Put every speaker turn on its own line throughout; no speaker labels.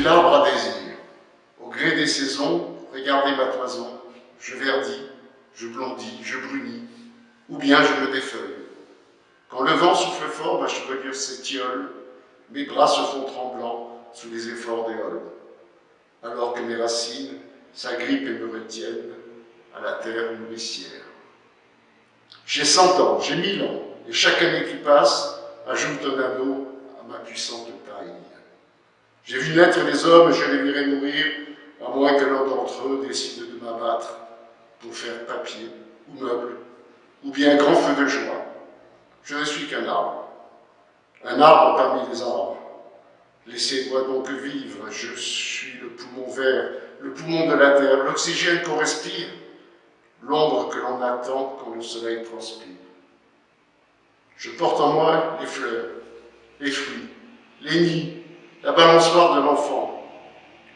l'arbre à désir. Au gré des saisons, regardez ma toison, je verdis, je blondis, je brunis, ou bien je me défeuille. Quand le vent souffle fort, ma chevelure s'étiole, mes bras se font tremblants sous les efforts des halles, alors que mes racines s'agrippent et me retiennent à la terre nourricière. J'ai 100 ans, j'ai 1000 ans, et chaque année qui passe ajoute un anneau à ma puissante taille. J'ai vu naître les hommes, je les verrai mourir, à moins que l'un d'entre eux décide de m'abattre pour faire papier ou meuble, ou bien grand feu de joie. Je ne suis qu'un arbre parmi les arbres. Laissez-moi donc vivre, je suis le poumon vert, le poumon de la terre, l'oxygène qu'on respire, l'ombre que l'on attend quand le soleil transpire. Je porte en moi les fleurs, les fruits, les nids, la balançoire de l'enfant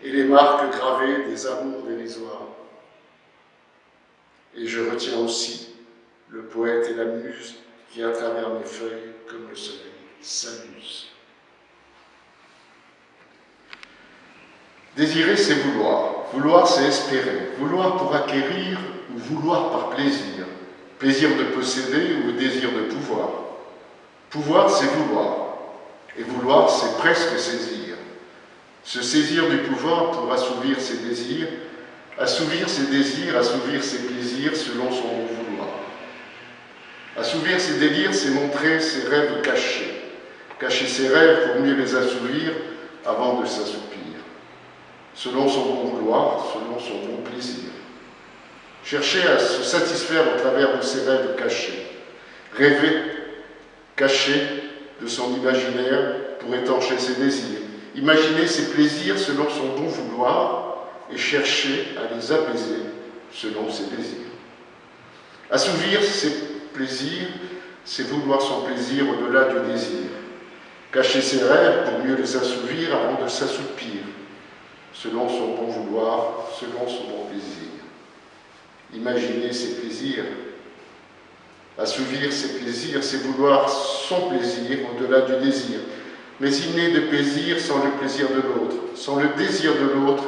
et les marques gravées des amours dérisoires. Et je retiens aussi le poète et la muse qui, à travers mes feuilles, comme le soleil, s'amuse. Désirer, c'est vouloir. Vouloir, c'est espérer. Vouloir pour acquérir ou vouloir par plaisir. Plaisir de posséder ou désir de pouvoir. Pouvoir, c'est vouloir. Et vouloir, c'est presque saisir. Se saisir du pouvoir pour assouvir ses désirs, assouvir ses désirs, assouvir ses plaisirs selon son bon vouloir. Assouvir ses délires, c'est montrer ses rêves cachés. Cacher ses rêves pour mieux les assouvir avant de s'assoupir. Selon son bon vouloir, selon son bon plaisir. Chercher à se satisfaire au travers de ses rêves cachés. Rêver, cacher de son imaginaire pour étancher ses désirs. Imaginer ses plaisirs selon son bon vouloir et chercher à les apaiser selon ses désirs. Assouvir ses plaisirs, c'est vouloir son plaisir au-delà du désir. Cacher ses rêves pour mieux les assouvir avant de s'assoupir, selon son bon vouloir, selon son bon plaisir. Imaginer ses plaisirs, assouvir ses plaisirs, c'est vouloir son plaisir au-delà du désir. Mais il n'est de plaisir sans le plaisir de l'autre, sans le désir de l'autre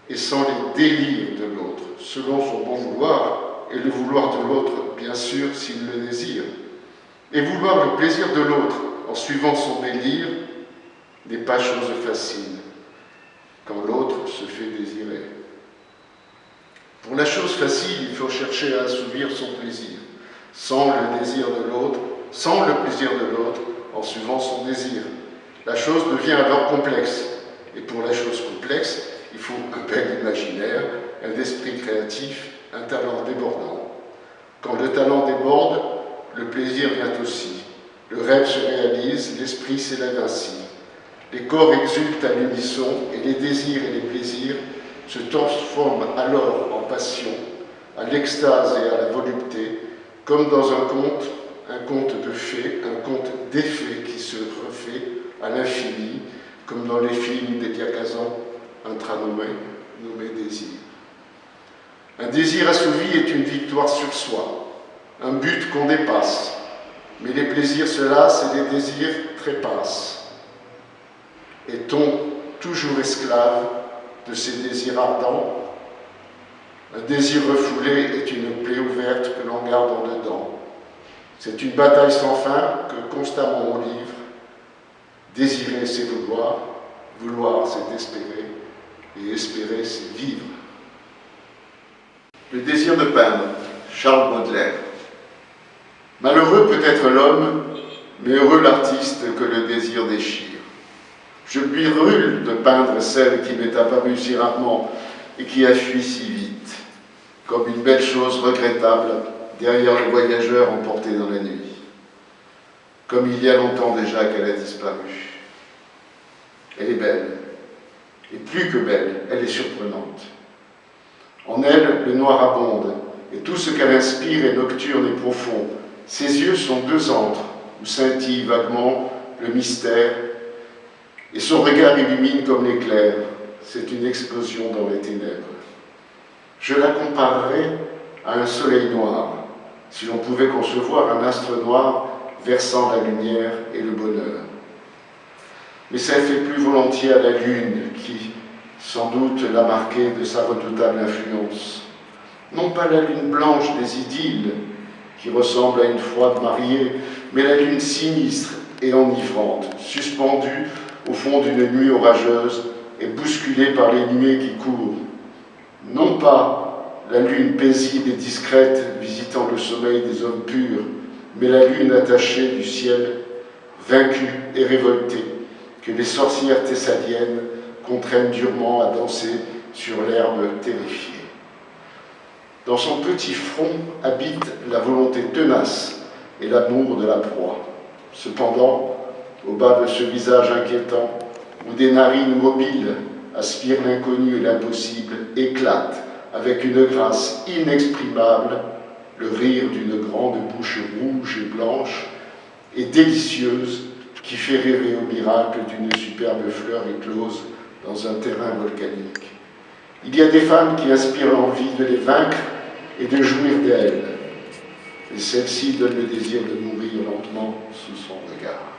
et sans les délires de l'autre, selon son bon vouloir et le vouloir de l'autre, bien sûr, s'il le désire. Et vouloir le plaisir de l'autre en suivant son délire n'est pas chose facile, quand l'autre se fait désirer. Pour la chose facile, il faut chercher à assouvir son plaisir, sans le désir de l'autre, sans le plaisir de l'autre, en suivant son désir. La chose devient alors complexe, et pour la chose complexe, il faut un bel imaginaire, un esprit créatif, un talent débordant. Quand le talent déborde, le plaisir vient aussi. Le rêve se réalise, l'esprit s'élève ainsi. Les corps exultent à l'unisson, et les désirs et les plaisirs se transforment alors en passion, à l'extase et à la volupté, comme dans un conte de fées, un conte d'effets qui se refait à l'infini, comme dans les films d'Elia Kazan, intranommé, nommé désir. Un désir assouvi est une victoire sur soi, un but qu'on dépasse, mais les plaisirs se lassent et les désirs trépassent. Est-on toujours esclave de ces désirs ardents? Un désir refoulé est une plaie ouverte que l'on garde en dedans. C'est une bataille sans fin que constamment on livre. Désirer, c'est vouloir, vouloir, c'est espérer, et espérer, c'est vivre.
Le désir de peindre, Charles Baudelaire.
Malheureux peut être l'homme, mais heureux l'artiste que le désir déchire. Je lui brûle de peindre celle qui m'est apparue si rarement et qui a fui si vite, comme une belle chose regrettable derrière le voyageur emporté dans la nuit, comme il y a longtemps déjà qu'elle a disparu. Elle est belle, et plus que belle, elle est surprenante. En elle, le noir abonde, et tout ce qu'elle inspire est nocturne et profond. Ses yeux sont deux antres, où scintille vaguement le mystère, et son regard illumine comme l'éclair. C'est une explosion dans les ténèbres. Je la comparerais à un soleil noir, si l'on pouvait concevoir un astre noir versant la lumière et le bonheur. Mais ça fait plus volontiers à la lune qui sans doute l'a marqué de sa redoutable influence. Non pas la lune blanche des idylles, qui ressemble à une froide mariée, mais la lune sinistre et enivrante, suspendue au fond d'une nuit orageuse et bousculée par les nuées qui courent. Non pas la lune paisible et discrète visitant le sommeil des hommes purs, mais la lune attachée du ciel, vaincue et révoltée, que les sorcières thessaliennes contraignent durement à danser sur l'herbe terrifiée. Dans son petit front habite la volonté tenace et l'amour de la proie. Cependant, au bas de ce visage inquiétant, où des narines mobiles aspirent l'inconnu et l'impossible, éclate avec une grâce inexprimable le rire d'une grande bouche rouge et blanche et délicieuse qui fait rêver au miracle d'une superbe fleur éclose dans un terrain volcanique. Il y a des femmes qui inspirent l'envie de les vaincre et de jouir d'elles, et celle-ci donne le désir de mourir lentement sous son regard.